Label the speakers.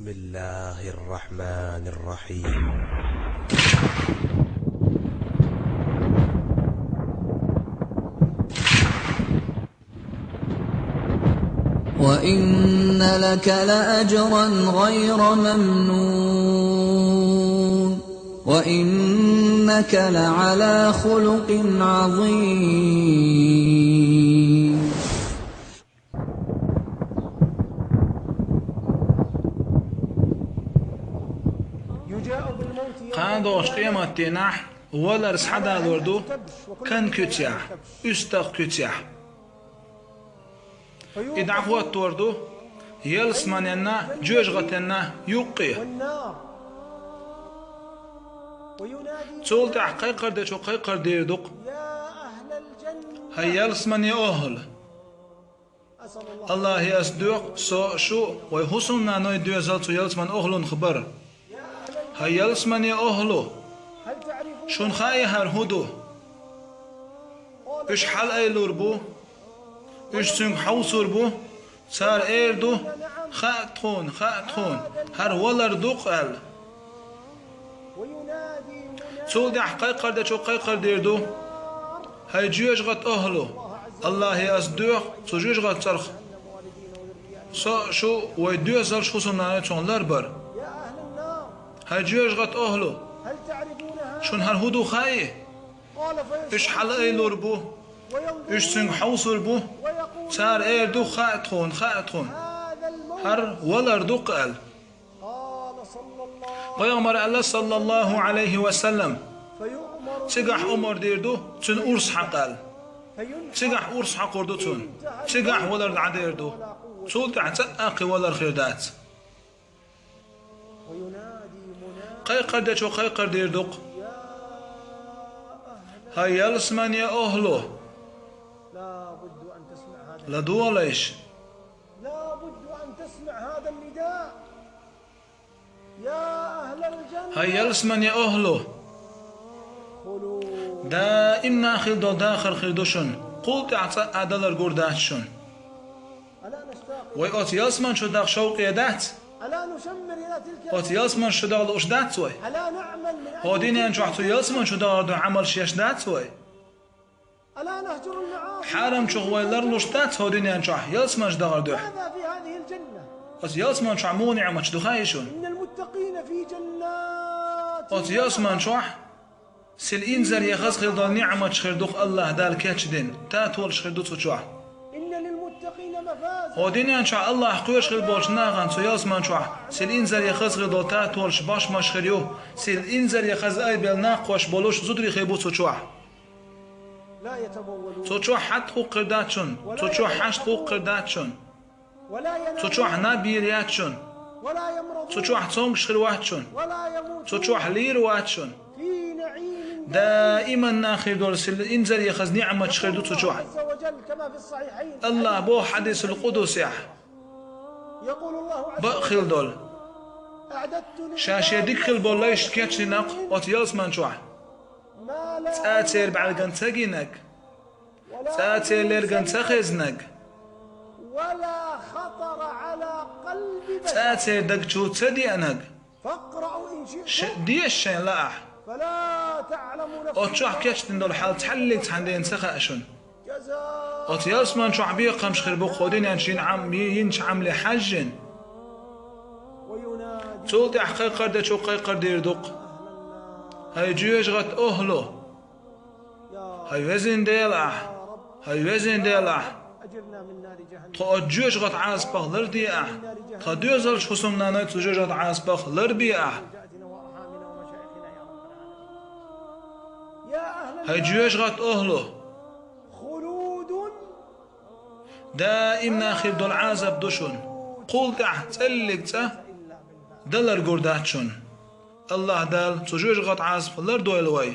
Speaker 1: بسم الله الرحمن الرحيم.
Speaker 2: وإن لك لأجرا غير ممنون وإنك لعلى خلق عظيم.
Speaker 3: Kandoş kıyametine olar sada durdu kan kötüya üstaq kötüya idahvat durdu yelsmanena jojgatena yuqi çolta qayqarda çok qayqar derdik hayelsmani ohl Allah yasduq so şu ve husnna noy düzal so yelsman ohlun xabar hayelsmani ohlu شون خاي هرهدو اش حل ايلور بو اش سنگ حوصور بو سار ايردو خاتخون هر ولر دوقل سول دي حقيقر دا چو قيقر ديردو هاي جيوش غت اهلو الله يصدوق سو جيوش غت صرخ سو شو ويدو زر شو سنانه چونلر بر هاي جيوش غت اهلو شون هر هدو خاي اش حل ايلور بو اش سنگ حوصر بو سار ايردو خاتخون هر ولر دوقل پیامبر الله صلى الله عليه وسلم تگح عمر دیردو تن ارس حقل تگح ارس حقردو تن تگح ولر دعديردو تول تعتقي ولر خيردات قيقر دا چو قيقر دیردوق هاي يلسمن يا أهله لا دوليش
Speaker 4: لابد أن تسمع هذا النداء يا أهل الجنة
Speaker 3: هاي يلسمن يا أهله دائما خلدو داخل خلدوشن قلت عطا عدلر قرداتشن ويقوت يلسمن شو داخل شوق يدات
Speaker 4: ألا نشمر إلى تلك
Speaker 3: قوت يلسمن شو داخل أشدات سوي
Speaker 4: ألا نعمل من أجل
Speaker 3: هوديني أنجو عطو يلسمن شو داخل عمل شيشدات سوي
Speaker 4: ألا نهجر المعاصي
Speaker 3: حرم شو غويلر لوشدات هوديني أنجو يلسمن شو داخل دوح
Speaker 4: هذا في هذه الجنة
Speaker 3: قوت يلسمن شو عموني عمش دخايشون
Speaker 4: إن المتقين في جنات
Speaker 3: قوت يلسمن شو سل إنزر يخز خلدو نعمة خردوخ الله دال كاتشدين تاتول خردو تشوح
Speaker 4: إن للمتقين مفازا
Speaker 3: هوديني أنشاء الله قوش خل بولش ناغان سو ياسمان شوح سل إنزر يخز خردو تاتولش باش ماش خريو سل إنزر يخز أي بيل ناقوش بولوش زودري خيبو تشوح
Speaker 4: لا يتبولون
Speaker 3: تشوح حد حقوق قرداتشون تشوح حشت حقوق قرداتشون
Speaker 4: ولا ينام
Speaker 3: تشوح نابيرياتشون
Speaker 4: ولا يمرضون
Speaker 3: تشوح تونغش خرواتشون
Speaker 4: ولا يموتون
Speaker 3: تشوح ليرواتشون
Speaker 4: في نعيم
Speaker 3: دائما ناخر دول سل إنزر يخز نعمة خردو تشوح
Speaker 4: عز وجل كما في الصحيحين
Speaker 3: الله بو حديث القدس يح
Speaker 4: يقول الله عز
Speaker 3: بخل دول
Speaker 4: أعددت
Speaker 3: شاشة ديكل بولا يشتكيتش لناق وتيالس من شوح
Speaker 4: ما لا
Speaker 3: تاتير بعد قنتاقينك تاتير لير قنتاقيزنك
Speaker 4: ولا خطر على قلب بشر
Speaker 3: تاتير دقشو تدي انك
Speaker 4: فاقرأوا إن شئتم
Speaker 3: دي الشين لا
Speaker 4: فلا تعلم نفس
Speaker 3: وتشوح كيشتن دول حال تحلق تحندين سخاشون
Speaker 4: جزاء
Speaker 3: وتيالس من شوح بيقمش خربو خودين ينشين ينش عملي حجن
Speaker 4: وينادي
Speaker 3: تولتي حقيقر دا شو قيقر دير دوق هاي جيوش غت أهلو هاي وزن ديلح هاي وزن ديلح
Speaker 4: أجرنا من نار جهنم
Speaker 3: تأجوش غت عاسبخ لرديئة تدوزل شخصمنا نايت تجوش غت عاسبخ لربيئة
Speaker 4: جاتنا وأرحامنا ومشايخنا يا رب العالمين يا أهل
Speaker 3: هاي جيوش غت أهلو
Speaker 4: خلود
Speaker 3: دائما خير دول عازب دوشون قول تحت تلقتا دلر قرداتشون الله دال تجوش غت عاسبخ لردو الوي